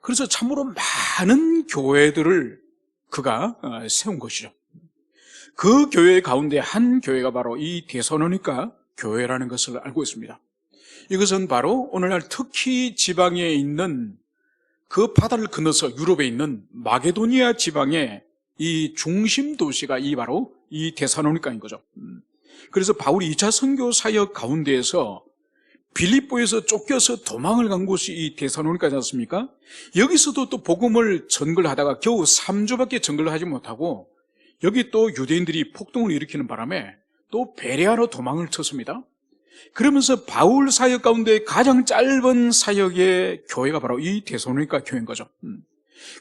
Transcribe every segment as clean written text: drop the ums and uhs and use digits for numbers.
그래서 참으로 많은 교회들을 그가 세운 것이죠. 그 교회 가운데 한 교회가 바로 이 데살로니가 교회라는 것을 알고 있습니다. 이것은 바로 오늘날 터키 지방에 있는 그 바다를 건너서 유럽에 있는 마게도니아 지방의 이 중심 도시가 바로 이 데살로니가인 거죠. 그래서 바울이 2차 선교 사역 가운데에서 빌립보에서 쫓겨서 도망을 간 곳이 이 데살로니가지 않습니까? 여기서도 또 복음을 전거를 하다가 겨우 3주밖에 전거를 하지 못하고 여기 또 유대인들이 폭동을 일으키는 바람에 또 베레아로 도망을 쳤습니다. 그러면서 바울 사역 가운데 가장 짧은 사역의 교회가 바로 이 데살로니가 교회인 거죠.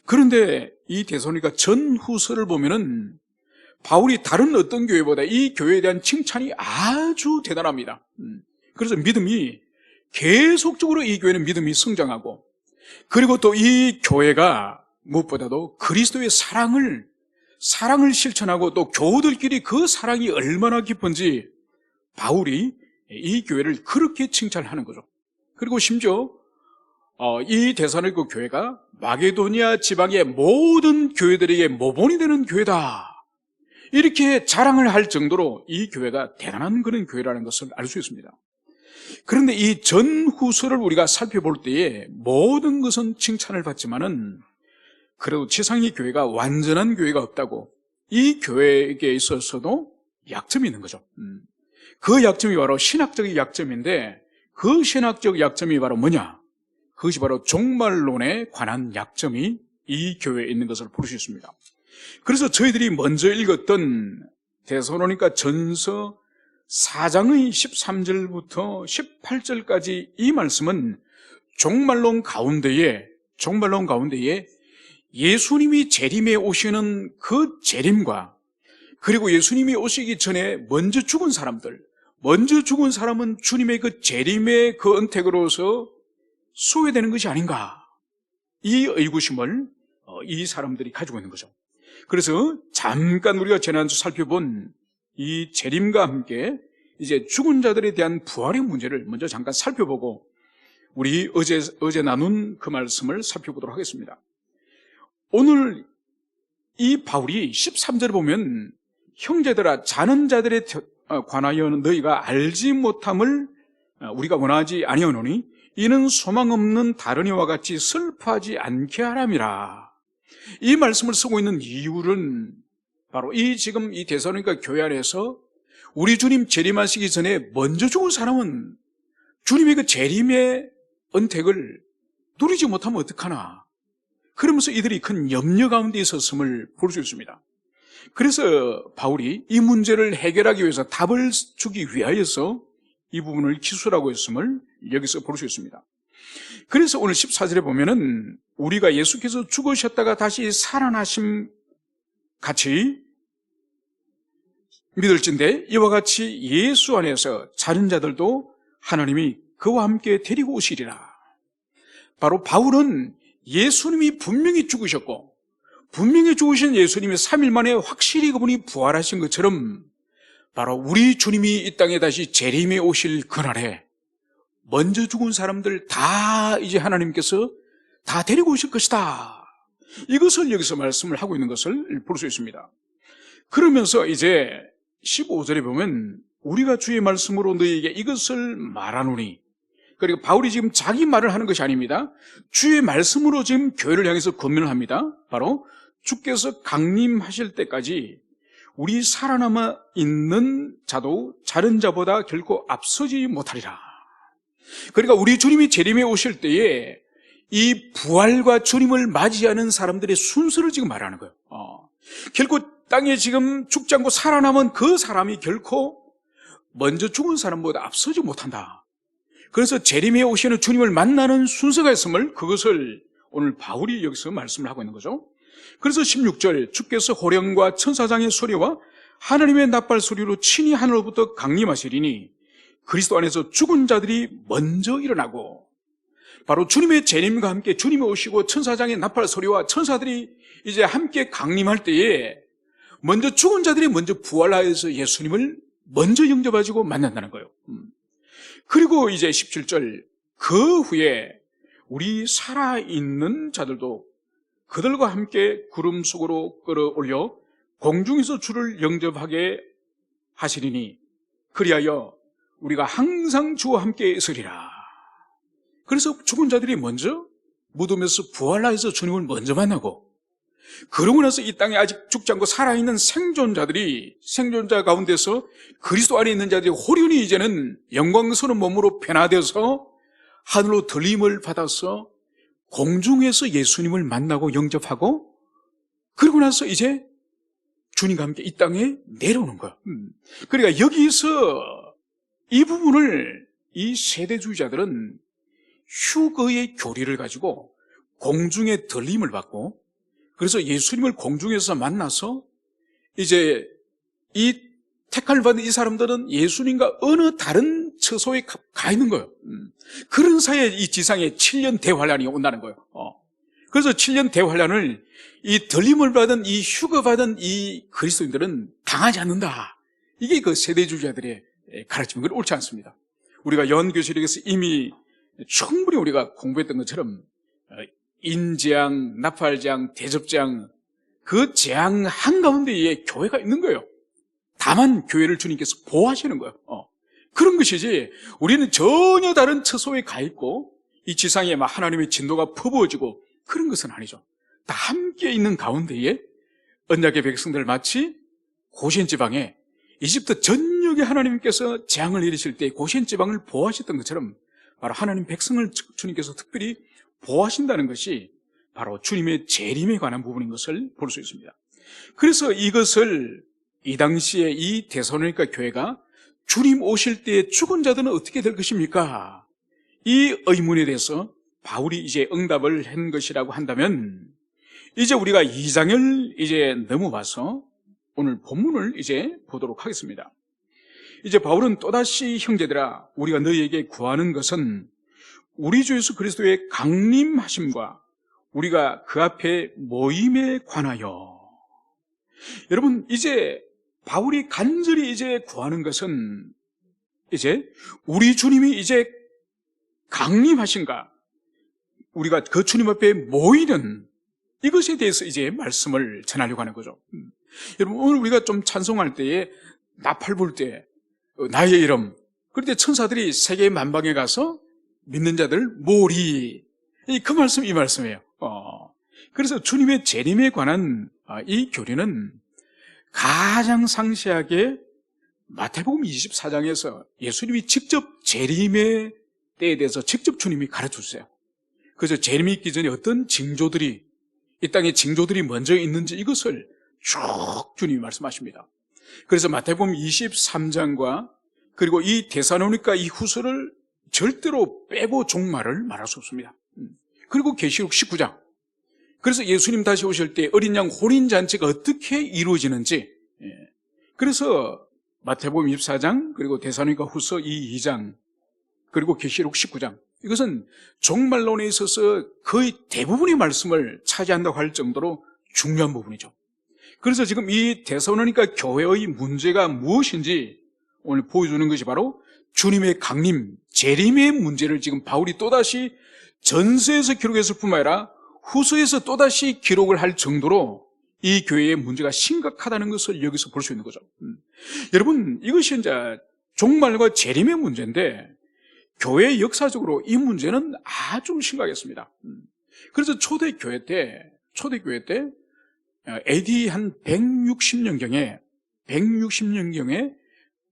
그런데 이 데살로니가 전후서를 보면은 바울이 다른 어떤 교회보다 이 교회에 대한 칭찬이 아주 대단합니다. 그래서 믿음이 계속적으로 이 교회는 믿음이 성장하고, 그리고 또 이 교회가 무엇보다도 그리스도의 사랑을 실천하고 또 교우들끼리 그 사랑이 얼마나 깊은지 바울이 이 교회를 그렇게 칭찬하는 거죠. 그리고 심지어 이 데살로니가 교회가 마게도니아 지방의 모든 교회들에게 모본이 되는 교회다, 이렇게 자랑을 할 정도로 이 교회가 대단한 그런 교회라는 것을 알 수 있습니다. 그런데 이 전후서를 우리가 살펴볼 때에 모든 것은 칭찬을 받지만은 그래도 지상의 교회가 완전한 교회가 없다고, 이 교회에게 있어서도 약점이 있는 거죠. 그 약점이 바로 신학적인 약점인데, 그 신학적 약점이 바로 뭐냐? 그것이 바로 종말론에 관한 약점이 이 교회에 있는 것을 볼 수 있습니다. 그래서 저희들이 먼저 읽었던 데살로니가 전서 4장의 13절부터 18절까지 이 말씀은 종말론 가운데에 예수님이 재림에 오시는 그 재림과, 그리고 예수님이 오시기 전에 먼저 죽은 사람은 주님의 그 재림의 그 은택으로서 소외되는 것이 아닌가, 이 의구심을 이 사람들이 가지고 있는 거죠. 그래서 잠깐 우리가 지난주 살펴본 이 재림과 함께 이제 죽은 자들에 대한 부활의 문제를 먼저 잠깐 살펴보고 우리 어제 나눈 그 말씀을 살펴보도록 하겠습니다. 오늘 이 바울이 13절에 보면 형제들아, 자는 자들에 관하여 너희가 알지 못함을 우리가 원하지 아니하노니 이는 소망 없는 다른 이와 같이 슬퍼하지 않게 하람이라. 이 말씀을 쓰고 있는 이유는 바로 지금 이 데살로니가 교회 안에서 우리 주님 재림하시기 전에 먼저 죽은 사람은 주님의 그 재림의 은택을 누리지 못하면 어떡하나, 그러면서 이들이 큰 염려 가운데 있었음을 볼 수 있습니다. 그래서 바울이 이 문제를 해결하기 위해서 답을 주기 위하여서 이 부분을 기술하고 있음을 여기서 볼 수 있습니다. 그래서 오늘 14절에 보면은 우리가 예수께서 죽으셨다가 다시 살아나심 같이 믿을진데 이와 같이 예수 안에서 자는 자들도 하나님이 그와 함께 데리고 오시리라. 바로 바울은 예수님이 분명히 죽으셨고, 분명히 죽으신 예수님이 3일 만에 확실히 그분이 부활하신 것처럼 바로 우리 주님이 이 땅에 다시 재림에 오실 그날에 먼저 죽은 사람들 다 이제 하나님께서 다 데리고 오실 것이다, 이것을 여기서 말씀을 하고 있는 것을 볼 수 있습니다. 그러면서 이제 15절에 보면 우리가 주의 말씀으로 너희에게 이것을 말하노니, 그리고 바울이 지금 자기 말을 하는 것이 아닙니다. 주의 말씀으로 지금 교회를 향해서 권면을 합니다. 바로 주께서 강림하실 때까지 우리 살아남아 있는 자도 자른 자보다 결코 앞서지 못하리라. 그러니까 우리 주님이 재림에 오실 때에 이 부활과 주님을 맞이하는 사람들의 순서를 지금 말하는 거예요. 결코 땅에 지금 죽지 않고 살아남은 그 사람이 결코 먼저 죽은 사람보다 앞서지 못한다. 그래서 재림에 오시는 주님을 만나는 순서가 있음을, 그것을 오늘 바울이 여기서 말씀을 하고 있는 거죠. 그래서 16절, 주께서 호령과 천사장의 소리와 하나님의 나팔 소리로 친히 하늘로부터 강림하시리니 그리스도 안에서 죽은 자들이 먼저 일어나고, 바로 주님의 재림과 함께 주님이 오시고 천사장의 나팔 소리와 천사들이 이제 함께 강림할 때에 먼저 죽은 자들이 먼저 부활하여서 예수님을 먼저 영접하시고 만난다는 거예요. 그리고 이제 17절, 그 후에 우리 살아있는 자들도 그들과 함께 구름 속으로 끌어올려 공중에서 주를 영접하게 하시리니 그리하여 우리가 항상 주와 함께 있으리라. 그래서 죽은 자들이 먼저 무덤에서 부활하여서 주님을 먼저 만나고, 그러고 나서 이 땅에 아직 죽지 않고 살아있는 생존자 가운데서 그리스도 안에 있는 자들이 호련히 이제는 영광스러운 몸으로 변화되어서 하늘로 들림을 받아서 공중에서 예수님을 만나고 영접하고, 그러고 나서 이제 주님과 함께 이 땅에 내려오는 거예요. 그러니까 여기서 이 부분을 이 세대주의자들은 휴거의 교리를 가지고 공중의 들림을 받고, 그래서 예수님을 공중에서 만나서 이제 이 택함을 받은 이 사람들은 예수님과 어느 다른 처소에 가 있는 거예요. 그런 사이에 이 지상에 7년 대환란이 온다는 거예요. 그래서 7년 대환란을 이 들림을 받은 이 휴거받은 이 그리스도인들은 당하지 않는다. 이게 그 세대주의자들의 가르침인 건 옳지 않습니다. 우리가 요한계시록에서 이미 충분히 우리가 공부했던 것처럼 인재앙, 나팔재앙, 대접재앙, 그 재앙 한가운데에 교회가 있는 거예요. 다만 교회를 주님께서 보호하시는 거예요. 그런 것이지, 우리는 전혀 다른 처소에 가 있고 이 지상에 막 하나님의 진도가 퍼부어지고 그런 것은 아니죠. 다 함께 있는 가운데에 언약의 백성들, 마치 고센 지방에 이집트 전역에 하나님께서 재앙을 내리실 때 고센 지방을 보호하셨던 것처럼 바로 하나님 백성을 주님께서 특별히 보호하신다는 것이 바로 주님의 재림에 관한 부분인 것을 볼 수 있습니다. 그래서 이것을 이 당시에 이 데살로니가 교회가 주님 오실 때 죽은 자들은 어떻게 될 것입니까? 이 의문에 대해서 바울이 이제 응답을 한 것이라고 한다면, 이제 우리가 2장을 이제 넘어와서 오늘 본문을 이제 보도록 하겠습니다. 이제 바울은 또다시 형제들아, 우리가 너희에게 구하는 것은 우리 주 예수 그리스도의 강림하심과 우리가 그 앞에 모임에 관하여. 여러분, 이제 바울이 간절히 이제 구하는 것은 이제 우리 주님이 이제 강림하신가, 우리가 그 주님 앞에 모이는 이것에 대해서 이제 말씀을 전하려고 하는 거죠. 여러분, 오늘 우리가 좀 찬송할 때에 나팔 불 때 나의 이름, 그럴 때 천사들이 세계 만방에 가서 믿는 자들 모으리, 그 말씀, 이 말씀이에요. 그래서 주님의 재림에 관한 이 교리는 가장 상세하게 마태복음 24장에서 예수님이 직접 재림의 때에 대해서 직접 주님이 가르쳐 주세요. 그래서 재림이 있기 전에 어떤 징조들이, 이 땅에 징조들이 먼저 있는지 이것을 쭉 주님이 말씀하십니다. 그래서 마태복음 23장과 그리고 이 데살로니가 이 후서를 절대로 빼고 종말을 말할 수 없습니다. 그리고 계시록 19장, 그래서 예수님 다시 오실 때 어린 양 혼인잔치가 어떻게 이루어지는지, 그래서 마태복음 24장 그리고 데살로니가 후서 이 2장 그리고 계시록 19장, 이것은 종말론에 있어서 거의 대부분의 말씀을 차지한다고 할 정도로 중요한 부분이죠. 그래서 지금 이 데살로니가 교회의 문제가 무엇인지 오늘 보여주는 것이 바로 주님의 강림, 재림의 문제를 지금 바울이 또다시 전서에서 기록했을 뿐만 아니라 후서에서 또다시 기록을 할 정도로 이 교회의 문제가 심각하다는 것을 여기서 볼 수 있는 거죠. 여러분, 이것이 이제 종말과 재림의 문제인데 교회 역사적으로 이 문제는 아주 심각했습니다. 그래서 초대교회 때 AD 한 160년경에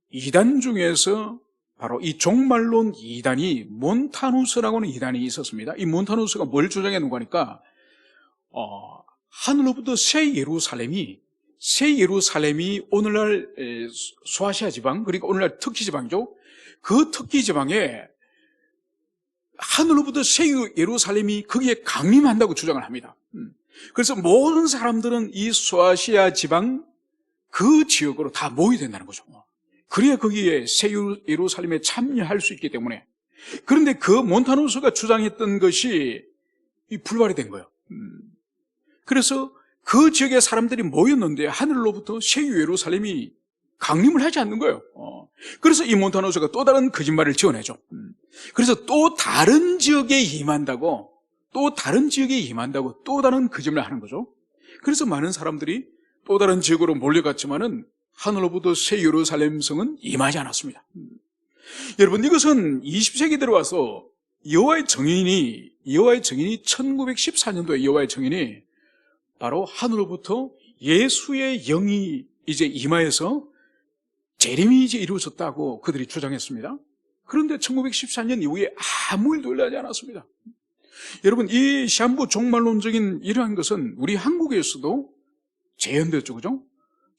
이단 중에서 바로 이 종말론 이단이 몬타누스라고 하는 이단이 있었습니다. 이 몬타누스가 뭘 주장했는가 하니까 하늘로부터 새 예루살렘이 오늘날 소아시아 지방, 그리고 오늘날 터키 지방이죠. 그 터키 지방에 하늘로부터 새 예루살렘이 거기에 강림한다고 주장을 합니다. 그래서 모든 사람들은 이 소아시아 지방 그 지역으로 다 모여야 된다는 거죠. 그래야 거기에 새 예루살렘에 참여할 수 있기 때문에. 그런데 그 몬타누스가 주장했던 것이 불발이 된 거예요. 그래서 그 지역에 사람들이 모였는데 하늘로부터 새 예루살렘이 강림을 하지 않는 거예요. 그래서 이 몬타누스가 또 다른 거짓말을 지어내죠. 그래서 또 다른 지역에 임한다고 또 다른 지역에 임한다고 또 다른 거짓말을 하는 거죠. 그래서 많은 사람들이 또 다른 지역으로 몰려갔지만은 하늘로부터 새 예루살렘 성은 임하지 않았습니다. 여러분, 이것은 20세기 들어와서 여호와의 증인이 1914년도에 여호와의 증인이 바로 하늘로부터 예수의 영이 이제 임하여서 재림이 이제 이루어졌다고 그들이 주장했습니다. 그런데 1914년 이후에 아무 일도 일어나지 않았습니다. 여러분, 이 시한부 종말론적인 이러한 것은 우리 한국에서도 재현되었죠, 그죠?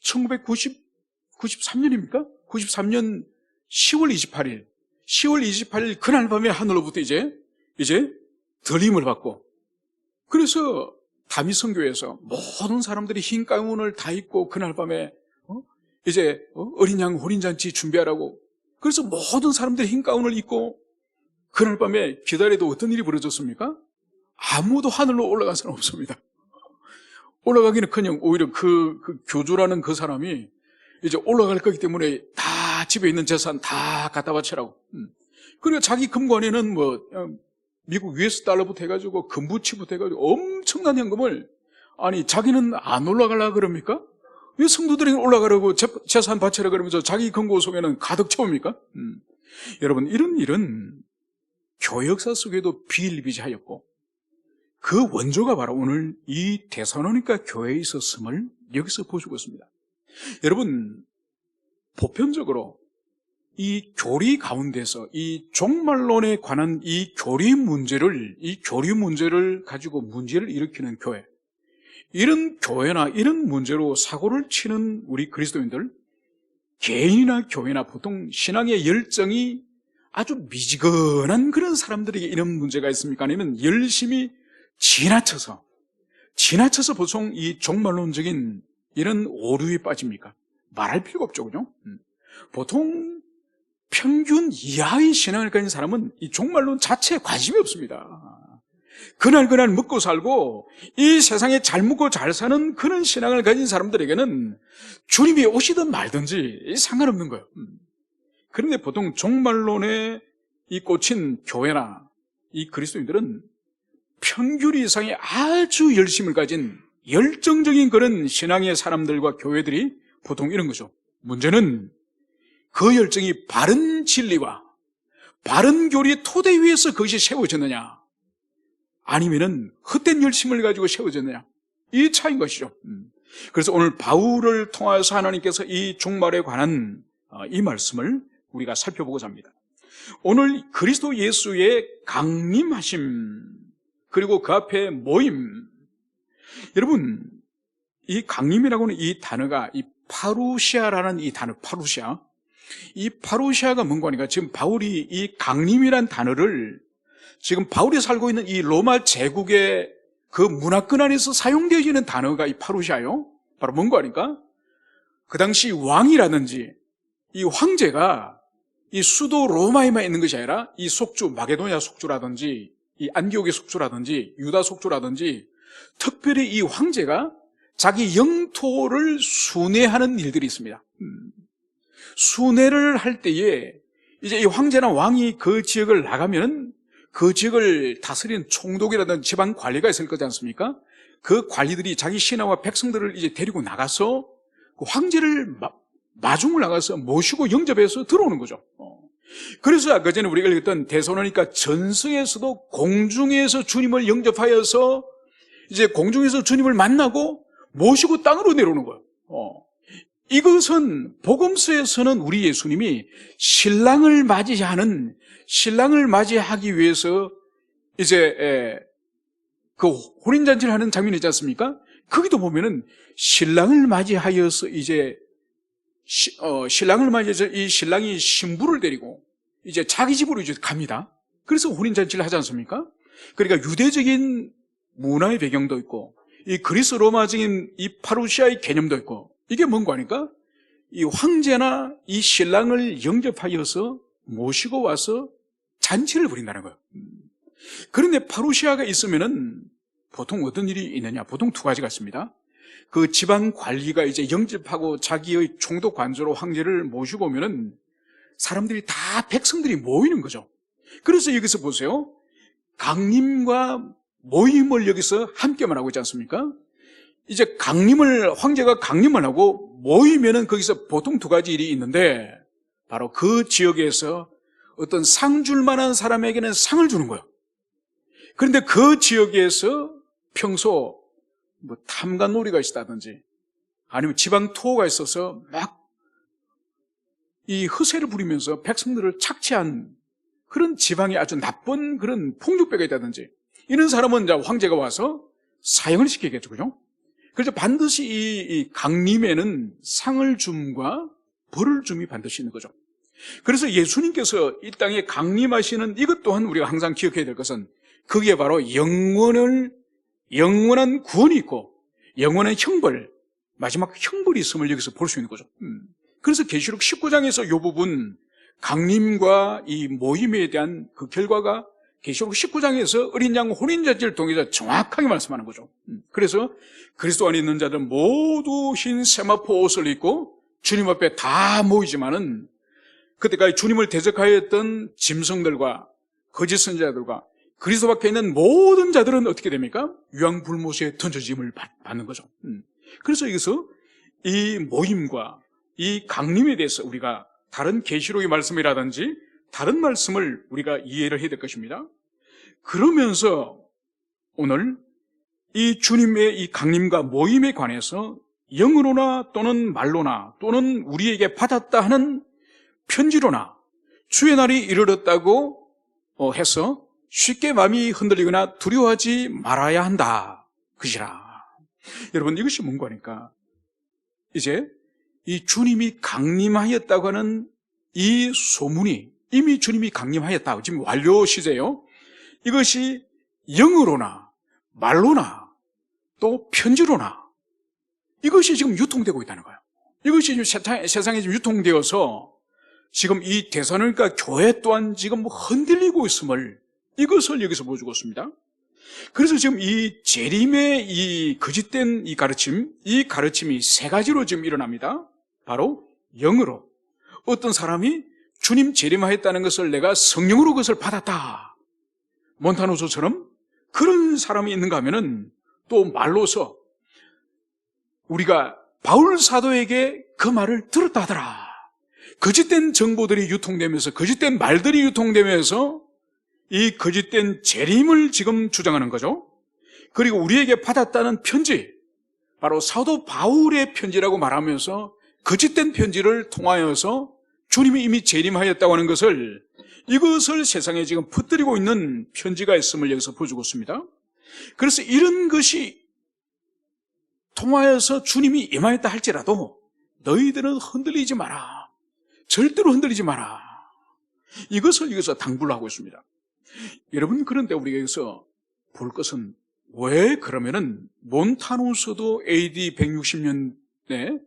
1993년입니까? 93년 10월 28일 그날 밤에 하늘로부터 이제 들림을 받고, 그래서 다미성교회에서 모든 사람들이 흰 가운을 다 입고 그날 밤에 어린 양 혼인잔치 준비하라고, 그래서 모든 사람들이 흰 가운을 입고 그날 밤에 기다려도 어떤 일이 벌어졌습니까? 아무도 하늘로 올라간 사람 없습니다. 올라가기는커녕 오히려 그 교주라는 그 사람이 이제 올라갈 거기 때문에 다 집에 있는 재산 다 갖다 바치라고. 그리고 자기 금관에는 미국 US 달러부터 해가지고 금부치부터 해가지고 엄청난 현금을, 아니 자기는 안 올라가려고 그럽니까? 왜 성도들이 올라가려고 재산 바치라 그러면서 자기 금고 속에는 가득 채웁니까? 여러분, 이런 일은 교회 역사 속에도 비일비재하였고 그 원조가 바로 오늘 이 데살로니가 교회에 있었음을 여기서 보여주고 있습니다. 여러분, 보편적으로 이 교리 가운데서 이 종말론에 관한 이 교리 문제를 가지고 문제를 일으키는 교회, 이런 교회나 이런 문제로 사고를 치는 우리 그리스도인들, 개인이나 교회나 보통 신앙의 열정이 아주 미지근한 그런 사람들에게 이런 문제가 있습니까? 아니면 열심히 지나쳐서 보통 이 종말론적인 이런 오류에 빠집니까? 말할 필요가 없죠, 그죠? 보통 평균 이하의 신앙을 가진 사람은 이 종말론 자체에 관심이 없습니다. 그날 먹고 살고 이 세상에 잘 먹고 잘 사는 그런 신앙을 가진 사람들에게는 주님이 오시든 말든지 상관없는 거예요. 그런데 보통 종말론에 이 꽂힌 교회나 이 그리스도인들은 평균 이상의 아주 열심을 가진 열정적인 그런 신앙의 사람들과 교회들이 보통 이런 거죠. 문제는 그 열정이 바른 진리와 바른 교리의 토대 위에서 그것이 세워졌느냐, 아니면은 헛된 열심을 가지고 세워졌느냐, 이 차이인 것이죠. 그래서 오늘 바울을 통하여서 하나님께서 이 종말에 관한 이 말씀을 우리가 살펴보고자 합니다. 오늘 그리스도 예수의 강림하심, 그리고 그 앞에 모임. 여러분, 이 강림이라고 하는 이 단어가 이 파루시아라는 이 단어, 이 파루시아가 뭔가 하니까 지금 바울이 이 강림이란 단어를 지금 바울이 살고 있는 이 로마 제국의 그 문화권 안에서 사용되어지는 단어가 이 파루시아요. 바로 뭔가 하니까 그 당시 왕이라든지 이 황제가 이 수도 로마에만 있는 것이 아니라 이 속주, 마게도냐 속주라든지 이 안디옥의 속주라든지 유다 속주라든지 특별히 이 황제가 자기 영토를 순회하는 일들이 있습니다. 순회를 할 때에 이제 이 황제나 왕이 그 지역을 나가면 그 지역을 다스리는 총독이라든지 지방 관리가 있을 거지 않습니까? 그 관리들이 자기 신하와 백성들을 이제 데리고 나가서 그 황제를 마중을 나가서 모시고 영접해서 들어오는 거죠. 그래서 아까 전에 우리가 읽었던 데살로니가 전서에서도 공중에서 주님을 영접하여서 이제 공중에서 주님을 만나고 모시고 땅으로 내려오는 거예요. 이것은 복음서에서는 우리 예수님이 신랑을 맞이하기 위해서 이제 그 혼인잔치를 하는 장면이 있지 않습니까? 거기도 보면은 신랑을 맞이하여서 이 신랑이 신부를 데리고 이제 자기 집으로 이제 갑니다. 그래서 혼인잔치를 하지 않습니까? 그러니까 유대적인 문화의 배경도 있고 이 그리스 로마적인 이 파루시아의 개념도 있고, 이게 뭔가 하니까 이 황제나 이 신랑을 영접하여서 모시고 와서 잔치를 벌인다는 거예요. 그런데 파루시아가 있으면은 보통 어떤 일이 있느냐? 보통 두 가지가 있습니다. 그 지방 관리가 이제 영접하고 자기의 총독 관저로 황제를 모시고 오면은 사람들이 다 백성들이 모이는 거죠. 그래서 여기서 보세요. 강림과 모임을 여기서 함께만 하고 있지 않습니까? 이제 황제가 강림을 하고 모이면은 거기서 보통 두 가지 일이 있는데, 바로 그 지역에서 어떤 상 줄 만한 사람에게는 상을 주는 거예요. 그런데 그 지역에서 평소 뭐 탐관놀이가 있다든지 아니면 지방 투어가 있어서 막 이 허세를 부리면서 백성들을 착취한 그런 지방에 아주 나쁜 그런 풍족배가 있다든지, 이런 사람은 이제 황제가 와서 사형을 시키겠죠, 그죠? 그래서 반드시 이 강림에는 상을 줌과 벌을 줌이 반드시 있는 거죠. 그래서 예수님께서 이 땅에 강림하시는 이것 또한 우리가 항상 기억해야 될 것은, 그게 바로 영원한 구원이 있고 영원한 형벌, 마지막 형벌이 있음을 여기서 볼 수 있는 거죠. 그래서 계시록 19장에서 이 부분, 강림과 이 모임에 대한 그 결과가 계시록 19장에서 어린 양 혼인잔치를 통해서 정확하게 말씀하는 거죠. 그래서 그리스도 안에 있는 자들 모두 흰 세마포 옷을 입고 주님 앞에 다 모이지만은, 그때까지 주님을 대적하였던 짐승들과 거짓 선지자들과 그리스도 밖에 있는 모든 자들은 어떻게 됩니까? 유황불못에 던져짐을 받는 거죠. 그래서 여기서 이 모임과 이 강림에 대해서 우리가 다른 계시록의 말씀이라든지 다른 말씀을 우리가 이해를 해야 될 것입니다. 그러면서 오늘 이 주님의 이 강림과 모임에 관해서 영으로나 또는 말로나 또는 우리에게 받았다 하는 편지로나 주의 날이 이르렀다고 해서 쉽게 마음이 흔들리거나 두려워하지 말아야 한다, 그지라. 여러분, 이것이 뭔가 하니까, 이제 이 주님이 강림하였다고 하는 이 소문이, 이미 주님이 강림하였다, 지금 완료 시제예요. 이것이 영으로나 말로나 또 편지로나 이것이 지금 유통되고 있다는 거예요. 이것이 지금 세상에 지금 유통되어서 지금 이 데살로니가 교회 또한 지금 흔들리고 있음을, 이것을 여기서 보여주고 있습니다. 그래서 지금 이 재림의 이 거짓된 이 가르침이 세 가지로 지금 일어납니다. 바로 영으로, 어떤 사람이 주님 재림하였다는 것을 내가 성령으로 그것을 받았다, 몬타노소처럼 그런 사람이 있는가 하면은, 또 말로서 우리가 바울 사도에게 그 말을 들었다 하더라, 거짓된 정보들이 유통되면서, 거짓된 말들이 유통되면서 이 거짓된 재림을 지금 주장하는 거죠. 그리고 우리에게 받았다는 편지, 바로 사도 바울의 편지라고 말하면서 거짓된 편지를 통하여서 주님이 이미 재림하였다고 하는 것을, 이것을 세상에 지금 퍼뜨리고 있는 편지가 있음을 여기서 보여주고 있습니다. 그래서 이런 것이 통하여서 주님이 임하였다 할지라도 너희들은 흔들리지 마라, 절대로 흔들리지 마라, 이것을 여기서 당부를 하고 있습니다. 여러분, 그런데 우리가 여기서 볼 것은, 왜 그러면은 몬타누스도 AD 160년에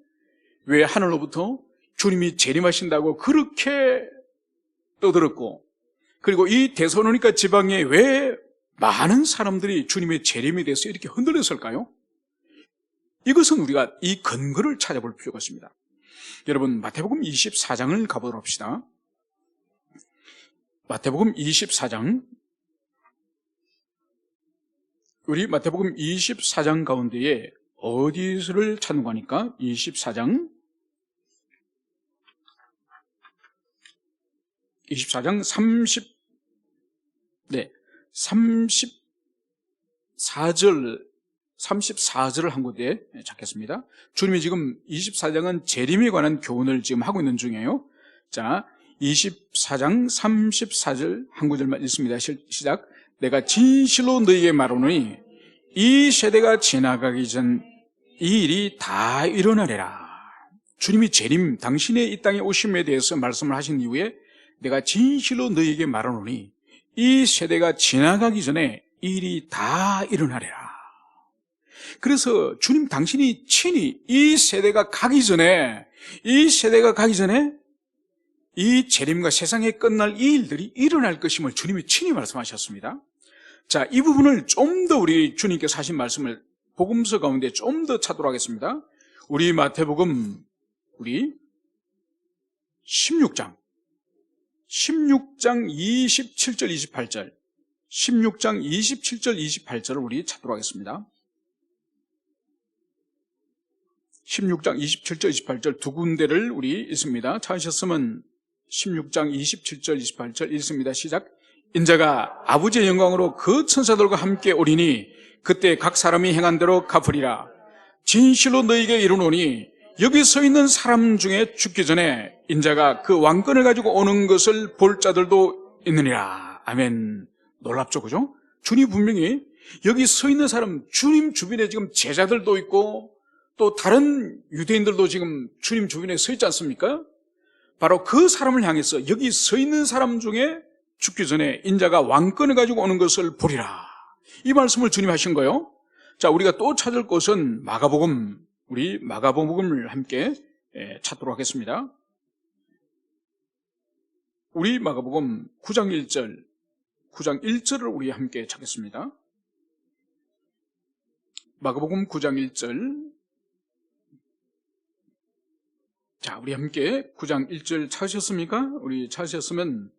왜 하늘로부터 주님이 재림하신다고 그렇게 떠들었고, 그리고 이 데살로니가 지방에 왜 많은 사람들이 주님의 재림에 대해서 이렇게 흔들렸을까요? 이것은 우리가 이 근거를 찾아볼 필요가 있습니다. 여러분, 마태복음 24장을 가보도록 합시다. 마태복음 24장, 우리 마태복음 24장 가운데에 어디를 찾는 거니까 24장 34절을 한 곳에 찾겠습니다. 주님이 지금 24장은 재림에 관한 교훈을 지금 하고 있는 중이에요. 자, 24장 34절 한 구절만 읽습니다. 시작. 내가 진실로 너희에게 말하노니 이 세대가 지나가기 전 이 일이 다 일어나리라. 주님이 재림, 당신의 이 땅에 오심에 대해서 말씀을 하신 이후에 내가 진실로 너희에게 말하노니 이 세대가 지나가기 전에 이 일이 다 일어나리라. 그래서 주님 당신이 친히 이 세대가 가기 전에 이 재림과 세상에 끝날 이 일들이 일어날 것임을 주님이 친히 말씀하셨습니다. 자, 이 부분을 좀 더 우리 주님께서 하신 말씀을 복음서 가운데 좀 더 찾도록 하겠습니다. 우리 마태복음 16장 27절 28절 16장 27절 28절을 우리 찾도록 하겠습니다. 16장 27절 28절 두 군데를 우리 있습니다. 찾으셨으면 16장 27절 28절 읽습니다. 시작. 인자가 아버지의 영광으로 그 천사들과 함께 오리니 그때 각 사람이 행한 대로 갚으리라. 진실로 너희에게 이르노니 여기 서 있는 사람 중에 죽기 전에 인자가 그 왕권을 가지고 오는 것을 볼 자들도 있느니라. 아멘. 놀랍죠, 그죠? 주님 분명히 여기 서 있는 사람, 주님 주변에 지금 제자들도 있고 또 다른 유대인들도 지금 주님 주변에 서 있지 않습니까? 바로 그 사람을 향해서 여기 서 있는 사람 중에 죽기 전에 인자가 왕권을 가지고 오는 것을 보리라. 이 말씀을 주님 하신 거예요. 자, 우리가 또 찾을 것은 마가복음, 우리 마가복음을 함께 찾도록 하겠습니다. 우리 마가복음 9장 1절을 우리 함께 찾겠습니다. 마가복음 9장 1절. 자, 우리 함께 9장 1절 찾으셨습니까? 우리 찾으셨으면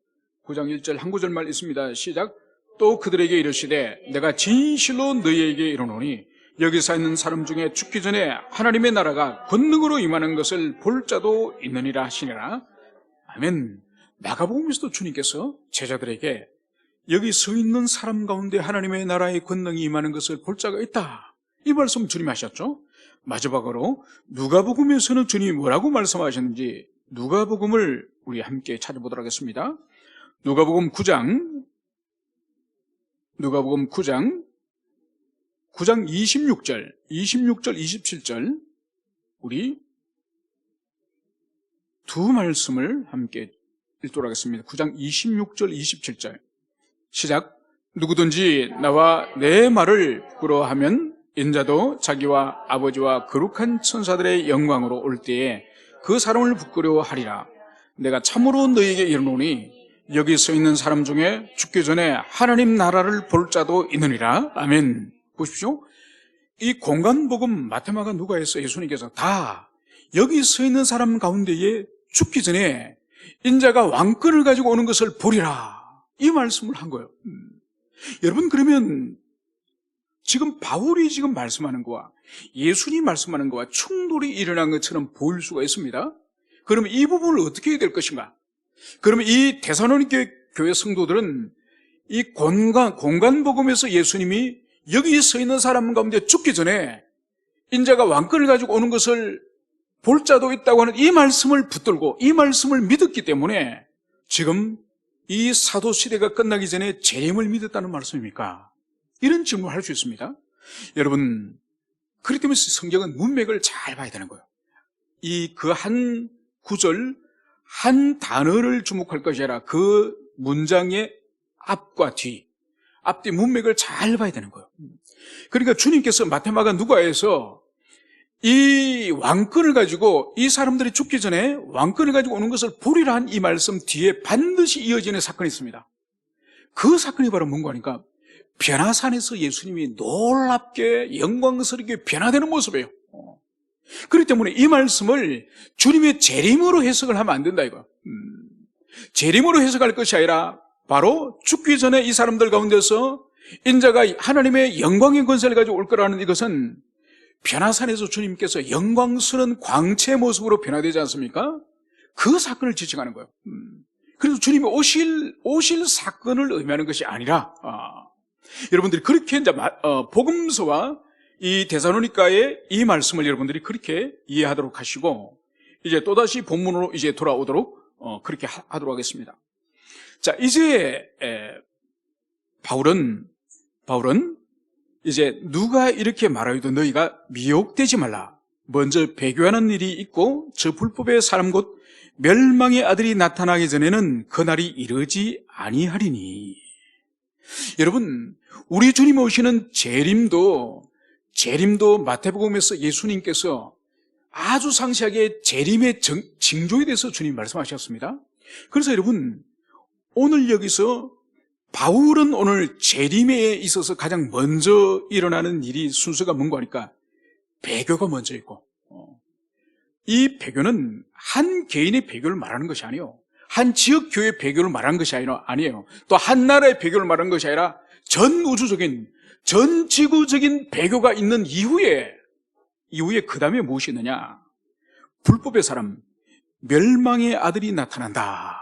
9장 1절 한 구절만 있습니다. 시작. 또 그들에게 이르시되 내가 진실로 너희에게 이르노니 여기서 있는 사람 중에 죽기 전에 하나님의 나라가 권능으로 임하는 것을 볼 자도 있느니라 하시니라. 아멘. 마가복음에서도 주님께서 제자들에게 여기 서 있는 사람 가운데 하나님의 나라의 권능이 임하는 것을 볼 자가 있다. 이 말씀 주님이 하셨죠. 마지막으로 누가복음에서는 주님이 뭐라고 말씀하셨는지 누가복음을 우리 함께 찾아보도록 하겠습니다. 누가복음 9장 26절, 27절 우리 두 말씀을 함께 읽도록 하겠습니다. 9장 26절, 27절 시작. 누구든지 나와 내 말을 부끄러워하면 인자도 자기와 아버지와 거룩한 천사들의 영광으로 올 때에 그 사람을 부끄러워하리라. 내가 참으로 너희에게 이르노니 여기 서 있는 사람 중에 죽기 전에 하나님 나라를 볼 자도 있느니라. 아멘. 보십시오. 이 공간복음 마테마가 누가에서 예수님께서 다 여기 서 있는 사람 가운데에 죽기 전에 인자가 왕권을 가지고 오는 것을 보리라. 이 말씀을 한 거예요. 여러분, 그러면 지금 바울이 지금 말씀하는 거와 예수님 말씀하는 거와 충돌이 일어난 것처럼 보일 수가 있습니다. 그러면 이 부분을 어떻게 해야 될 것인가? 그러면 이 데살로니게 교회 성도들은 이 공간복음에서 예수님이 여기 서 있는 사람 가운데 죽기 전에 인자가 왕권을 가지고 오는 것을 볼 자도 있다고 하는 이 말씀을 붙들고 이 말씀을 믿었기 때문에 지금 이 사도 시대가 끝나기 전에 재림을 믿었다는 말씀입니까? 이런 질문을 할 수 있습니다. 여러분, 그렇기 때문에 성경은 문맥을 잘 봐야 되는 거예요. 이 그 한 구절, 한 단어를 주목할 것이 아니라 그 문장의 앞과 뒤, 앞뒤 문맥을 잘 봐야 되는 거예요. 그러니까 주님께서 마테마가 누가에서 이 왕권을 가지고 이 사람들이 죽기 전에 왕권을 가지고 오는 것을 보리라 한 이 말씀 뒤에 반드시 이어지는 사건이 있습니다. 그 사건이 바로 뭔가 하니까 변화산에서 예수님이 놀랍게 영광스럽게 변화되는 모습이에요. 그렇기 때문에 이 말씀을 주님의 재림으로 해석을 하면 안 된다 이거. 재림으로 해석할 것이 아니라 바로 죽기 전에 이 사람들 가운데서 인자가 하나님의 영광의 권세를 가지고 올 거라는 이것은 변화산에서 주님께서 영광스러운 광채의 모습으로 변화되지 않습니까? 그 사건을 지칭하는 거예요. 그래서 주님이 오실 사건을 의미하는 것이 아니라 여러분들이 그렇게 이제 복음서와 이 데살로니가의 이 말씀을 여러분들이 그렇게 이해하도록 하시고 이제 또다시 본문으로 이제 돌아오도록 그렇게 하도록 하겠습니다. 자, 이제 바울은 이제 누가 이렇게 말하여도 너희가 미혹되지 말라. 먼저 배교하는 일이 있고 저 불법의 사람 곧 멸망의 아들이 나타나기 전에는 그날이 이르지 아니하리니. 여러분, 우리 주님 오시는 재림도 마태복음에서 예수님께서 아주 상세하게 재림의 징조에 대해서 주님 말씀하셨습니다. 그래서 여러분, 오늘 여기서 바울은 오늘 재림에 있어서 가장 먼저 일어나는 일이 순서가 뭔가 하니까 배교가 먼저 있고, 이 배교는 한 개인의 배교를 말하는 것이 아니에요. 한 지역 교회의 배교를 말하는 것이 아니에요. 또 한 나라의 배교를 말하는 것이 아니라 전 우주적인, 전 지구적인 배교가 있는 이후에 그 다음에 무엇이 있느냐? 불법의 사람, 멸망의 아들이 나타난다.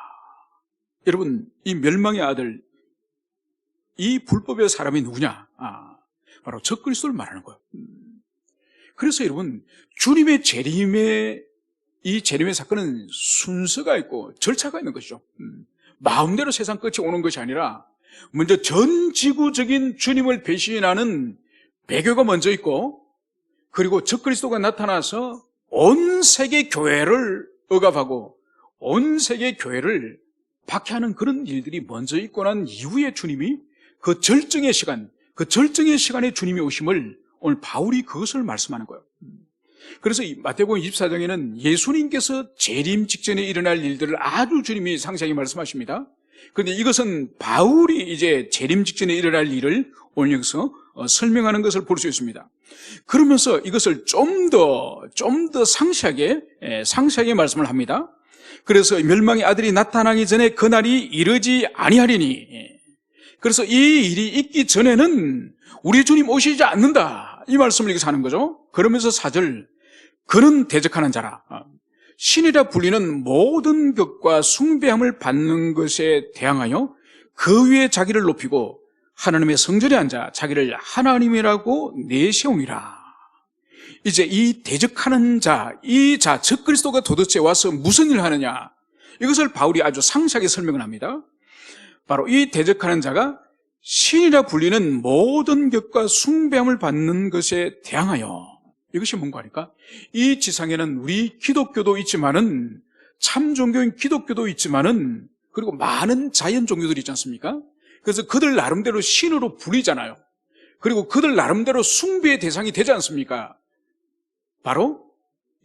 여러분, 이 멸망의 아들, 이 불법의 사람이 누구냐? 바로 적그리스도를 말하는 거예요. 그래서 여러분, 주님의 재림의 이 재림의 사건은 순서가 있고 절차가 있는 것이죠. 마음대로 세상 끝이 오는 것이 아니라 먼저 전 지구적인 주님을 배신하는 배교가 먼저 있고, 그리고 적그리스도가 나타나서 온 세계 교회를 억압하고 온 세계 교회를 박해하는 그런 일들이 먼저 있고 난 이후에 주님이 그 절정의 시간에 주님이 오심을 오늘 바울이 그것을 말씀하는 거예요. 그래서 마태복음 24장에는 예수님께서 재림 직전에 일어날 일들을 아주 주님이 상세하게 말씀하십니다. 그런데 이것은 바울이 이제 재림 직전에 일어날 일을 오늘 여기서 설명하는 것을 볼 수 있습니다. 그러면서 이것을 좀 더 상세하게 말씀을 합니다. 그래서 멸망의 아들이 나타나기 전에 그날이 이르지 아니하리니, 그래서 이 일이 있기 전에는 우리 주님 오시지 않는다, 이 말씀을 여기서 하는 거죠. 그러면서 4절, 그는 대적하는 자라, 신이라 불리는 모든 것과 숭배함을 받는 것에 대항하여 그 위에 자기를 높이고 하나님의 성전에 앉아 자기를 하나님이라고 내세움이라. 이제 이 대적하는 자, 적그리스도가 도대체 와서 무슨 일을 하느냐, 이것을 바울이 아주 상세하게 설명을 합니다. 바로 이 대적하는 자가 신이라 불리는 모든 것과 숭배함을 받는 것에 대항하여, 이것이 뭔가 하니까, 이 지상에는 우리 기독교도 있지만은, 참 종교인 기독교도 있지만은, 그리고 많은 자연 종교들이 있지 않습니까? 그래서 그들 나름대로 신으로 불리잖아요. 그리고 그들 나름대로 숭배의 대상이 되지 않습니까? 바로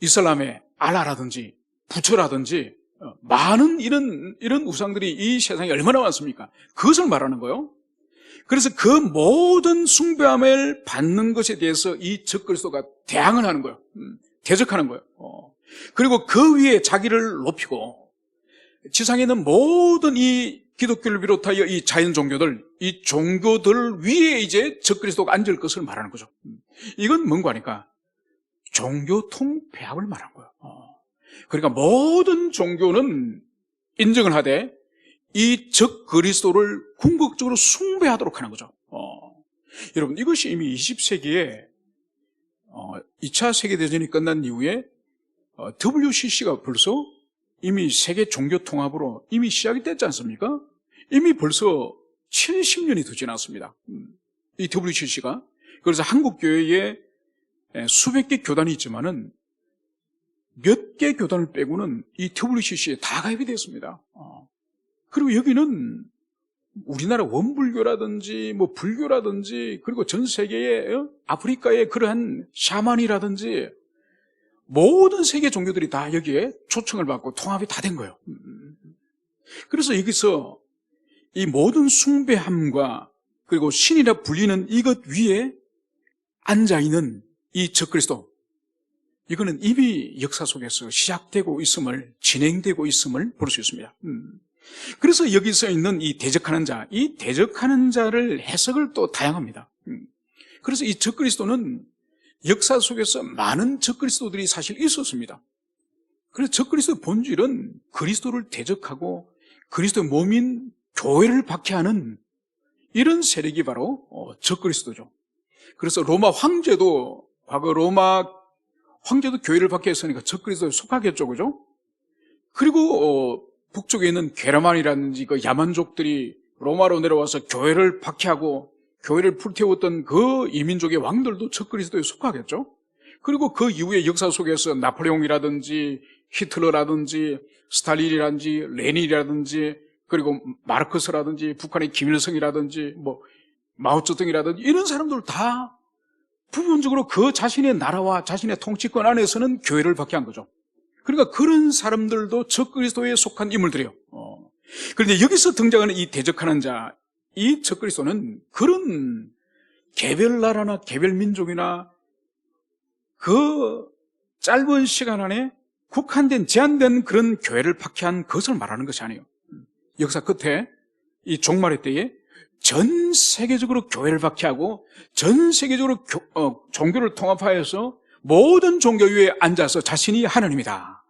이슬람의 알라라든지 부처라든지 많은 이런 우상들이 이 세상에 얼마나 많습니까? 그것을 말하는 거예요. 그래서 그 모든 숭배함을 받는 것에 대해서 이 적그리스도가 대항을 하는 거예요. 대적하는 거예요. 그리고 그 위에 자기를 높이고, 지상에 있는 모든 이 기독교를 비롯하여 이 자연 종교들, 이 종교들 위에 이제 적그리스도가 앉을 것을 말하는 거죠. 이건 뭔가 하니까 종교 통폐합을 말한 거예요. 그러니까 모든 종교는 인정을 하되 이 적그리스도를 궁극적으로 숭배하도록 하는 거죠. 여러분, 이것이 이미 20세기에 2차 세계대전이 끝난 이후에 WCC가 벌써 이미 세계 종교 통합으로 이미 시작이 됐지 않습니까? 이미 벌써 70년이 더 지났습니다. 이 WCC가. 그래서 한국 교회에 수백 개 교단이 있지만은 몇 개 교단을 빼고는 이 WCC에 다 가입이 됐습니다. 그리고 여기는 우리나라 원불교라든지 뭐 불교라든지, 그리고 전 세계의 아프리카의 그러한 샤만이라든지 모든 세계 종교들이 다 여기에 초청을 받고 통합이 다 된 거예요. 그래서 여기서 이 모든 숭배함과 그리고 신이라 불리는 이것 위에 앉아있는 이 적그리스도, 이거는 이미 역사 속에서 시작되고 있음을, 진행되고 있음을 볼 수 있습니다. 그래서 여기서 있는 이 대적하는 자, 이 대적하는 자를 해석을 또 다양합니다. 그래서 이 적그리스도는 역사 속에서 많은 적그리스도들이 사실 있었습니다. 그래서 적그리스도의 본질은 그리스도를 대적하고 그리스도의 몸인 교회를 박해하는 이런 세력이 바로 적그리스도죠. 그래서 로마 황제도, 과거 로마 황제도 교회를 박해했으니까 적그리스도에 속하겠죠, 그죠? 그리고 북쪽에 있는 게르만이라든지 그 야만족들이 로마로 내려와서 교회를 박해하고 교회를 불태웠던 그 이민족의 왕들도 적그리스도에 속하겠죠. 그리고 그 이후의 역사 속에서 나폴레옹이라든지 히틀러라든지 스탈린이라든지 레닌이라든지, 그리고 마르크스라든지 북한의 김일성이라든지 뭐 마오쩌둥이라든지 이런 사람들 다 부분적으로 그 자신의 나라와 자신의 통치권 안에서는 교회를 박해한 거죠. 그러니까 그런 사람들도 적그리스도에 속한 인물들이에요. 그런데 여기서 등장하는 이 대적하는 자, 이 적그리스도는 그런 개별 나라나 개별 민족이나 그 짧은 시간 안에 국한된, 제한된 그런 교회를 박해한 것을 말하는 것이 아니에요. 역사 끝에 이 종말의 때에 전 세계적으로 교회를 박해하고 전 세계적으로 종교를 통합하여서 모든 종교 위에 앉아서 자신이 하나님이다.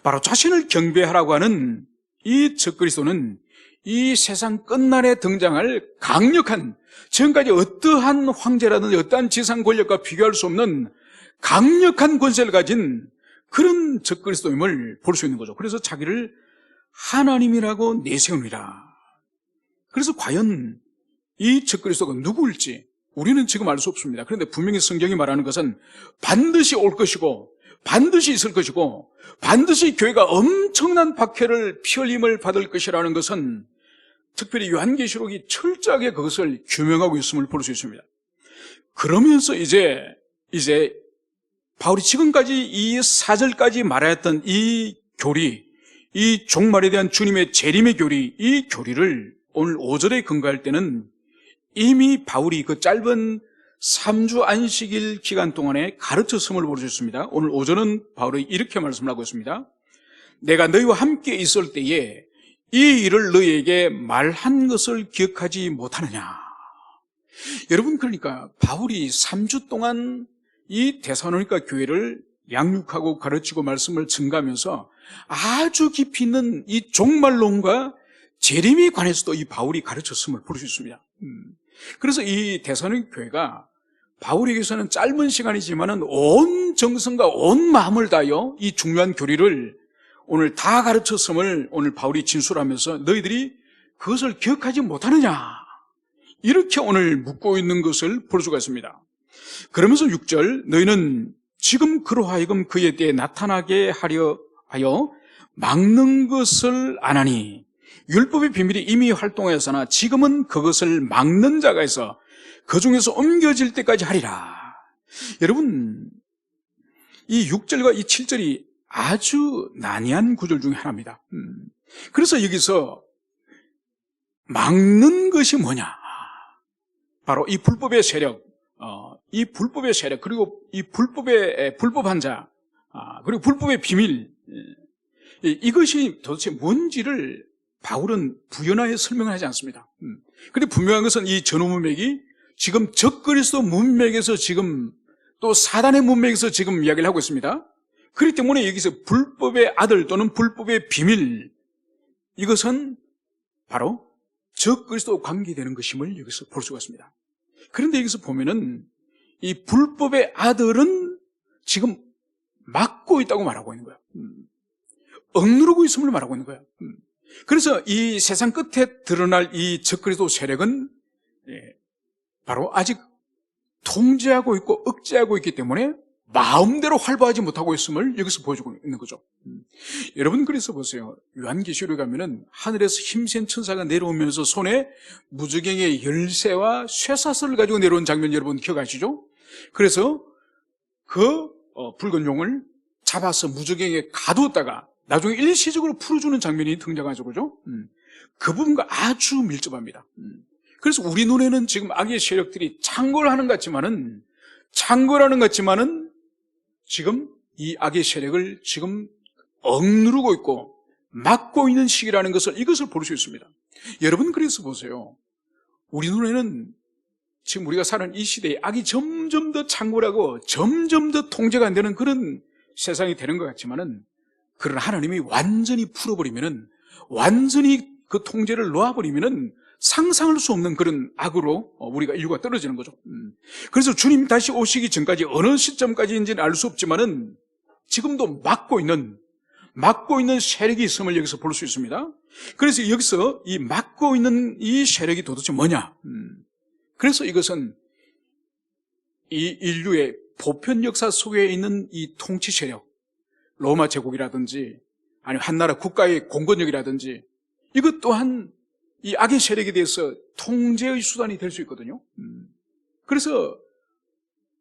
바로 자신을 경배하라고 하는 이 적그리스도는 이 세상 끝날에 등장할 강력한, 지금까지 어떠한 황제라든지 어떠한 지상 권력과 비교할 수 없는 강력한 권세를 가진 그런 적그리스도임을 볼 수 있는 거죠. 그래서 자기를 하나님이라고 내세우니라. 그래서 과연 이 적그리스도가 누구일지 우리는 지금 알 수 없습니다. 그런데 분명히 성경이 말하는 것은 반드시 올 것이고 반드시 있을 것이고 반드시 교회가 엄청난 박해를 피 흘림을 받을 것이라는 것은 특별히 요한계시록이 철저하게 그것을 규명하고 있음을 볼 수 있습니다. 그러면서 이제 바울이 지금까지 이 4절까지 말하였던 이 교리, 이 종말에 대한 주님의 재림의 교리, 이 교리를 오늘 5절에 근거할 때는 이미 바울이 그 짧은 3주 안식일 기간 동안에 가르쳤음을 볼 수 있습니다. 오늘 5절은 바울이 이렇게 말씀을 하고 있습니다. 내가 너희와 함께 있을 때에 이 일을 너희에게 말한 것을 기억하지 못하느냐. 여러분, 그러니까 바울이 3주 동안 이 데살로니가 교회를 양육하고 가르치고 말씀을 증가하면서 아주 깊이 있는 이 종말론과 재림에 관해서도 이 바울이 가르쳤음을 볼 수 있습니다. 그래서 이 데살로니가 교회가 바울에게서는 짧은 시간이지만은 온 정성과 온 마음을 다하여 이 중요한 교리를 오늘 다 가르쳤음을 오늘 바울이 진술하면서 너희들이 그것을 기억하지 못하느냐, 이렇게 오늘 묻고 있는 것을 볼 수가 있습니다. 그러면서 6절, 너희는 지금 그로 하여금 그에 대해 나타나게 하려 하여 막는 것을 안 하니 율법의 비밀이 이미 활동하였으나 지금은 그것을 막는 자가 있어 그 중에서 옮겨질 때까지 하리라. 여러분, 이 6절과 이 7절이 아주 난해한 구절 중에 하나입니다. 그래서 여기서 막는 것이 뭐냐? 바로 이 불법의 세력, 그리고 이 불법한 자, 그리고 불법의 비밀, 이것이 도대체 뭔지를 바울은 부연하여 설명을 하지 않습니다. 그런데 분명한 것은 이 전후 문맥이 지금 적그리스도 문맥에서 지금 또 사단의 문맥에서 지금 이야기를 하고 있습니다. 그렇기 때문에 여기서 불법의 아들 또는 불법의 비밀, 이것은 바로 적그리스도와 관계되는 것임을 여기서 볼 수가 있습니다. 그런데 여기서 보면은 이 불법의 아들은 지금 막고 있다고 말하고 있는 거예요. 억누르고 있음을 말하고 있는 거예요. 그래서 이 세상 끝에 드러날 이 적그리스도 세력은 바로 아직 통제하고 있고 억제하고 있기 때문에 마음대로 활보하지 못하고 있음을 여기서 보여주고 있는 거죠. 여러분, 그래서 보세요. 요한계시록에 가면은 하늘에서 힘센 천사가 내려오면서 손에 무저갱의 열쇠와 쇠사슬을 가지고 내려온 장면 여러분 기억하시죠? 그래서 그 붉은 용을 잡아서 무저갱에 가두었다가 나중에 일시적으로 풀어주는 장면이 등장하죠. 그죠? 그 부분과 아주 밀접합니다. 그래서 우리 눈에는 지금 악의 세력들이 창궐하는 것 같지만은 지금 이 악의 세력을 지금 억누르고 있고 막고 있는 시기라는 것을, 이것을 볼 수 있습니다. 여러분, 그래서 보세요. 우리 눈에는 지금 우리가 사는 이 시대에 악이 점점 더 창궐하고 점점 더 통제가 안 되는 그런 세상이 되는 것 같지만은, 그러나 하나님이 완전히 풀어버리면은, 완전히 그 통제를 놓아버리면은 상상할 수 없는 그런 악으로 우리가 인류가 떨어지는 거죠. 그래서 주님 다시 오시기 전까지 어느 시점까지인지는 알 수 없지만은 지금도 막고 있는 세력이 있음을 여기서 볼 수 있습니다. 그래서 여기서 이 막고 있는 이 세력이 도대체 뭐냐? 그래서 이것은 이 인류의 보편 역사 속에 있는 이 통치 세력, 로마 제국이라든지 아니면 한나라 국가의 공권력이라든지, 이것 또한 이 악의 세력에 대해서 통제의 수단이 될 수 있거든요. 그래서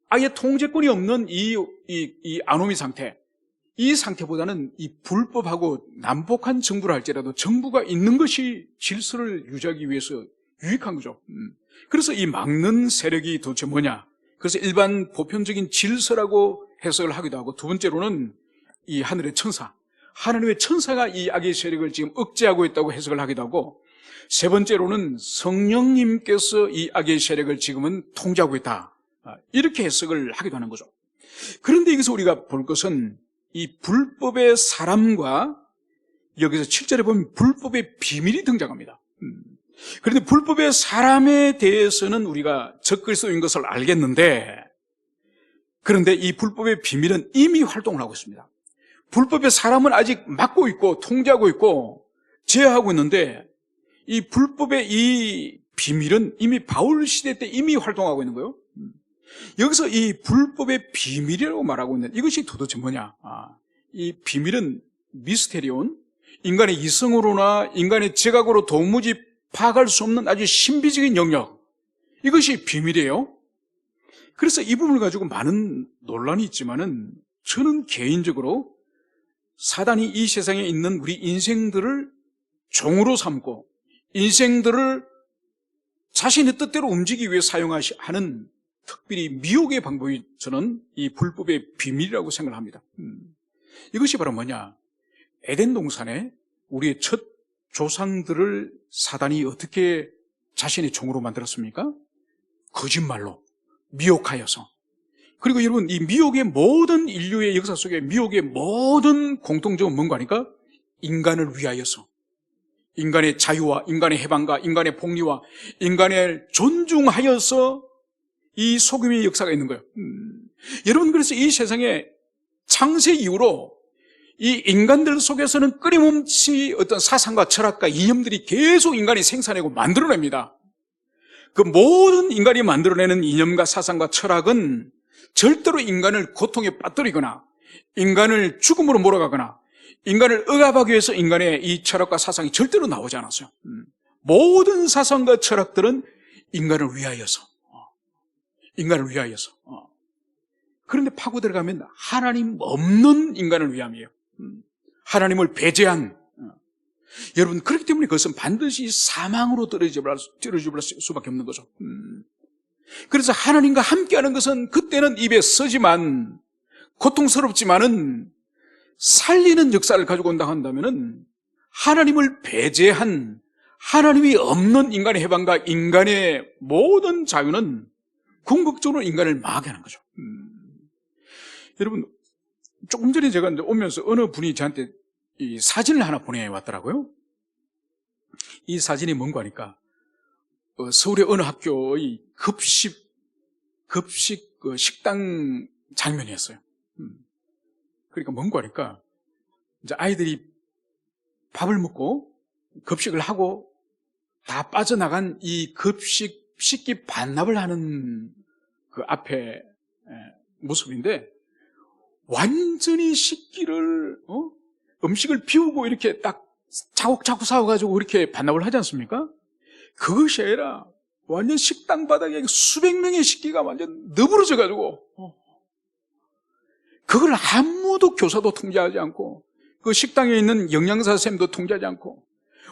아예 통제권이 없는 이 아노미 상태, 이 상태보다는 이 불법하고 난폭한 정부를 할지라도 정부가 있는 것이 질서를 유지하기 위해서 유익한 거죠. 그래서 이 막는 세력이 도대체 뭐냐? 그래서 일반 보편적인 질서라고 해석을 하기도 하고, 두 번째로는 이 하늘의 천사, 하나님의 천사가 이 악의 세력을 지금 억제하고 있다고 해석을 하기도 하고, 세 번째로는 성령님께서 이 악의 세력을 지금은 통제하고 있다. 이렇게 해석을 하기도 하는 거죠. 그런데 여기서 우리가 볼 것은 이 불법의 사람과 여기서 7절에 보면 불법의 비밀이 등장합니다. 그런데 불법의 사람에 대해서는 우리가 적그리스도인 것을 알겠는데, 그런데 이 불법의 비밀은 이미 활동을 하고 있습니다. 불법의 사람은 아직 막고 있고 통제하고 있고 제어하고 있는데, 이 불법의 이 비밀은 이미 바울 시대 때 이미 활동하고 있는 거예요. 여기서 이 불법의 비밀이라고 말하고 있는 이것이 도대체 뭐냐? 이 비밀은 미스테리온, 인간의 이성으로나 인간의 지각으로 도무지 파악할 수 없는 아주 신비적인 영역, 이것이 비밀이에요. 그래서 이 부분을 가지고 많은 논란이 있지만은 저는 개인적으로 사단이 이 세상에 있는 우리 인생들을 종으로 삼고 인생들을 자신의 뜻대로 움직이기 위해 사용하는 특별히 미혹의 방법이 저는 이 불법의 비밀이라고 생각을 합니다. 이것이 바로 뭐냐? 에덴 동산에 우리의 첫 조상들을 사단이 어떻게 자신의 종으로 만들었습니까? 거짓말로, 미혹하여서. 그리고 여러분, 이 미혹의 모든 인류의 역사 속에 미혹의 모든 공통점은 뭔가 하니까 인간을 위하여서, 인간의 자유와 인간의 해방과 인간의 복리와 인간을 존중하여서 이 속임의 역사가 있는 거예요. 여러분, 그래서 이 세상에 창세 이후로 이 인간들 속에서는 끊임없이 어떤 사상과 철학과 이념들이 계속 인간이 생산하고 만들어냅니다. 그 모든 인간이 만들어내는 이념과 사상과 철학은 절대로 인간을 고통에 빠뜨리거나 인간을 죽음으로 몰아가거나 인간을 억압하기 위해서 인간의 이 철학과 사상이 절대로 나오지 않았어요. 모든 사상과 철학들은 인간을 위하여서, 인간을 위하여서. 그런데 파고 들어가면 하나님 없는 인간을 위함이에요. 하나님을 배제한. 여러분, 그렇기 때문에 그것은 반드시 사망으로 떨어질 수밖에 없는 거죠. 그래서 하나님과 함께하는 것은 그때는 입에 쓰지만 고통스럽지만은 살리는 역사를 가지고 온다 한다면은 하나님을 배제한, 하나님이 없는 인간의 해방과 인간의 모든 자유는 궁극적으로 인간을 망하게 하는 거죠. 여러분, 조금 전에 제가 오면서 어느 분이 저한테 이 사진을 하나 보내왔더라고요. 이 사진이 뭔가 하니까 서울의 어느 학교의 급식 식당 장면이었어요. 그러니까 뭔가 하니까 이제 아이들이 밥을 먹고 급식을 하고 다 빠져나간 이 급식 식기 반납을 하는 그 앞에 모습인데, 완전히 식기를 음식을 비우고 이렇게 딱 자국자국 싸워가지고 이렇게 반납을 하지 않습니까? 그것이 아니라 완전 식당 바닥에 수백 명의 식기가 완전 너부러져가지고 그걸 아무도 교사도 통제하지 않고 그 식당에 있는 영양사 선생님도 통제하지 않고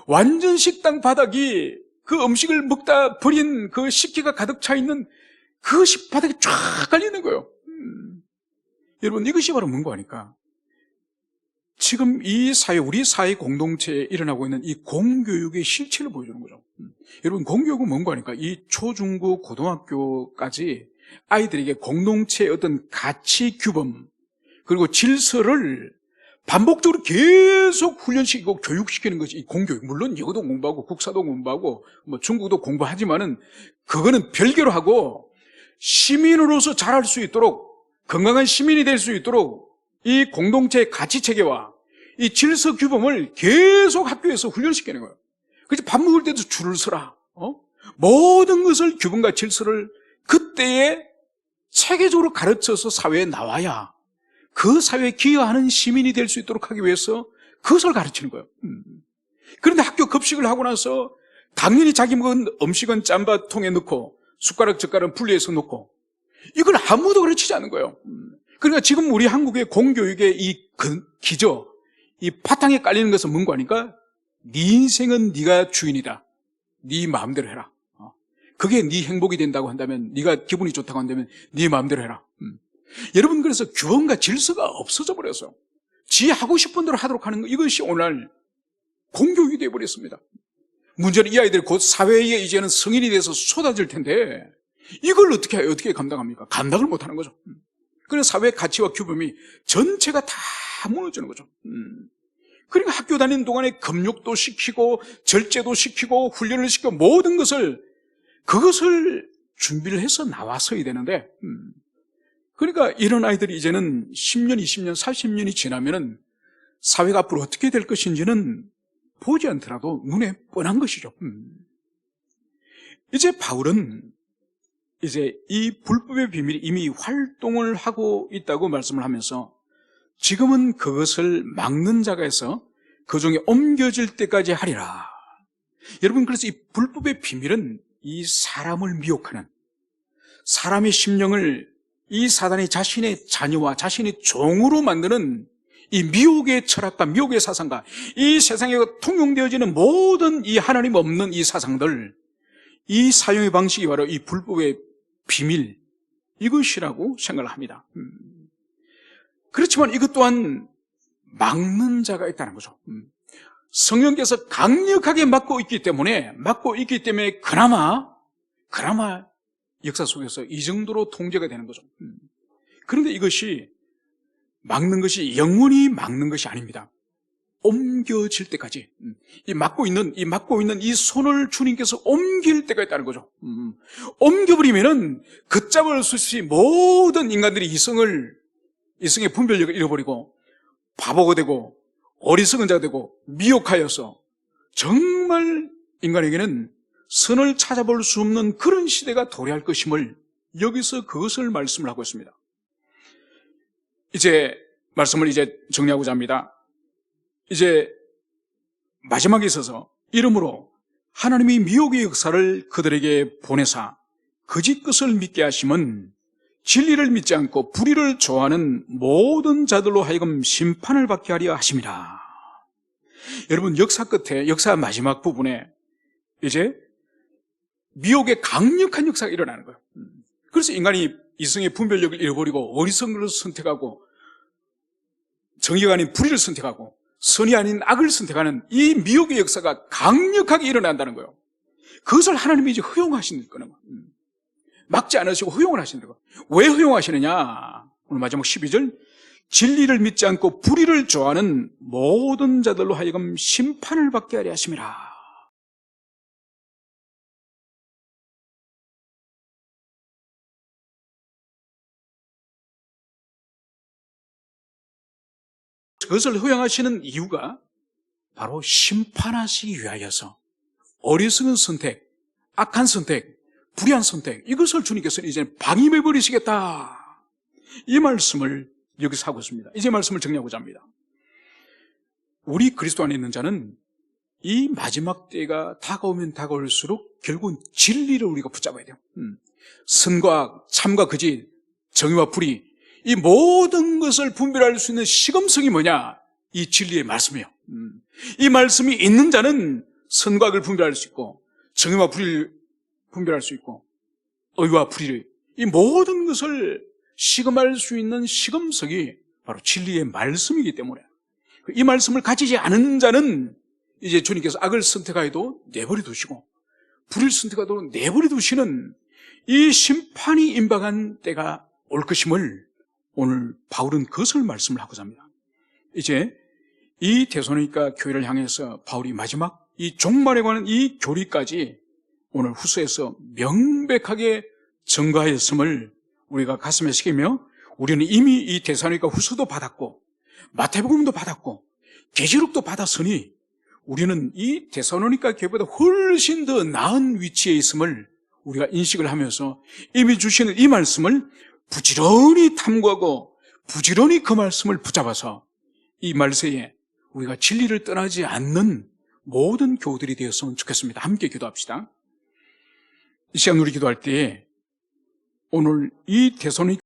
완전 식당 바닥이 그 음식을 먹다 버린 그 식기가 가득 차 있는 그것이 바닥에 쫙 깔리는 거예요. 여러분, 이것이 바로 뭔가 하니까 지금 이 사회, 우리 사회 공동체에 일어나고 있는 이 공교육의 실체를 보여주는 거죠. 여러분, 공교육은 뭔가 하니까 이 초중고 고등학교까지 아이들에게 공동체의 어떤 가치 규범 그리고 질서를 반복적으로 계속 훈련시키고 교육시키는 것이 이 공교육. 물론 영어도 공부하고 국사도 공부하고 뭐 중국도 공부하지만은 그거는 별개로 하고 시민으로서 잘할 수 있도록, 건강한 시민이 될 수 있도록 이 공동체의 가치 체계와 이 질서 규범을 계속 학교에서 훈련시키는 거예요. 그래서 밥 먹을 때도 줄을 서라. 모든 것을 규범과 질서를 그때에 체계적으로 가르쳐서 사회에 나와야 그 사회에 기여하는 시민이 될 수 있도록 하기 위해서 그것을 가르치는 거예요. 그런데 학교 급식을 하고 나서 당연히 자기 먹은 음식은 짬밥통에 넣고 숟가락 젓가락은 분리해서 놓고 이걸 아무도 가르치지 않는 거예요. 그러니까 지금 우리 한국의 공교육의 이 기저, 이 바탕에 깔리는 것은 뭔가 하니까 네 인생은 네가 주인이다. 네 마음대로 해라. 그게 네 행복이 된다고 한다면, 네가 기분이 좋다고 한다면 네 마음대로 해라. 여러분, 그래서 규범과 질서가 없어져 버려서 지 하고 싶은 대로 하도록 하는 것, 이것이 오늘 공교육이 되어버렸습니다. 문제는 이 아이들이 곧 사회에 이제는 성인이 돼서 쏟아질 텐데 이걸 어떻게 감당합니까? 감당을 못하는 거죠. 그래서 사회의 가치와 규범이 전체가 다 무너지는 거죠. 그러니까 학교 다니는 동안에 금욕도 시키고 절제도 시키고 훈련을 시키고 모든 그것을 준비를 해서 나와서야 되는데 그러니까 이런 아이들이 이제는 10년, 20년, 40년이 지나면은 사회가 앞으로 어떻게 될 것인지는 보지 않더라도 눈에 뻔한 것이죠. 이제 바울은 이제 이 불법의 비밀이 이미 활동을 하고 있다고 말씀을 하면서 지금은 그것을 막는 자가 있어 그 중에 옮겨질 때까지 하리라. 여러분, 그래서 이 불법의 비밀은 이 사람을 미혹하는, 사람의 심령을 이 사단이 자신의 자녀와 자신의 종으로 만드는 이 미혹의 철학과 미혹의 사상과 이 세상에 통용되어지는 모든 이 하나님 없는 이 사상들, 이 사용의 방식이 바로 이 불법의 비밀, 이것이라고 생각을 합니다. 그렇지만 이것 또한 막는 자가 있다는 거죠. 성령께서 강력하게 막고 있기 때문에 그나마 역사 속에서 이 정도로 통제가 되는 거죠. 그런데 이것이 막는 것이 영원히 막는 것이 아닙니다. 옮겨질 때까지 이 막고 있는 이 손을 주님께서 옮길 때가 있다는 거죠. 옮겨버리면은 걷잡을 수 없이 모든 인간들이 이성의 분별력을 잃어버리고 바보가 되고 어리석은 자가 되고 미혹하여서 정말 인간에게는 선을 찾아볼 수 없는 그런 시대가 도래할 것임을 여기서 그것을 말씀을 하고 있습니다. 이제 말씀을 정리하고자 합니다. 이제 마지막에 있어서 이러므로 하나님이 미혹의 역사를 그들에게 보내사 거짓 것을 믿게 하심은 진리를 믿지 않고 불의를 좋아하는 모든 자들로 하여금 심판을 받게 하려 하심이라. 여러분, 역사 끝에, 역사 마지막 부분에 이제 미혹의 강력한 역사가 일어나는 거예요. 그래서 인간이 이성의 분별력을 잃어버리고 어리석은 것을 선택하고 정의가 아닌 불의를 선택하고 선이 아닌 악을 선택하는 이 미혹의 역사가 강력하게 일어난다는 거예요. 그것을 하나님이 이제 허용하시는 거예요. 막지 않으시고 허용을 하시는 거예요. 왜 허용하시느냐? 오늘 마지막 12절, 진리를 믿지 않고 불의를 좋아하는 모든 자들로 하여금 심판을 받게 하려 하심이라. 그것을 허용하시는 이유가 바로 심판하시기 위하여서 어리석은 선택, 악한 선택, 불의한 선택, 이것을 주님께서는 이제 방임해 버리시겠다, 이 말씀을 여기서 하고 있습니다. 이제 말씀을 정리하고자 합니다. 우리 그리스도 안에 있는 자는 이 마지막 때가 다가오면 다가올수록 결국은 진리를 우리가 붙잡아야 돼요. 선과 악, 참과 거짓, 정의와 불의, 이 모든 것을 분별할 수 있는 시금석이 뭐냐? 이 진리의 말씀이에요. 이 말씀이 있는 자는 선과 악을 분별할 수 있고 정의와 불의를 분별할 수 있고 의와 불의를, 이 모든 것을 시금할 수 있는 시금석이 바로 진리의 말씀이기 때문에 이 말씀을 가지지 않은 자는 이제 주님께서 악을 선택하여도 내버려 두시고 불의를 선택하여도 내버려 두시는 이 심판이 임박한 때가 올 것임을 오늘 바울은 그것을 말씀을 하고자 합니다. 이제 이 데살로니가 교회를 향해서 바울이 마지막 이 종말에 관한 이 교리까지 오늘 후서에서 명백하게 증거하였음을 우리가 가슴에 새기며, 우리는 이미 이 데살로니가 후서도 받았고 마태복음도 받았고 계시록도 받았으니 우리는 이 데살로니가 교회보다 훨씬 더 나은 위치에 있음을 우리가 인식을 하면서 이미 주시는 이 말씀을 부지런히 탐구하고 부지런히 그 말씀을 붙잡아서 이 말세에 우리가 진리를 떠나지 않는 모든 교우들이 되었으면 좋겠습니다. 함께 기도합시다. 이 시간 우리 기도할 때 오늘 이 데살로니가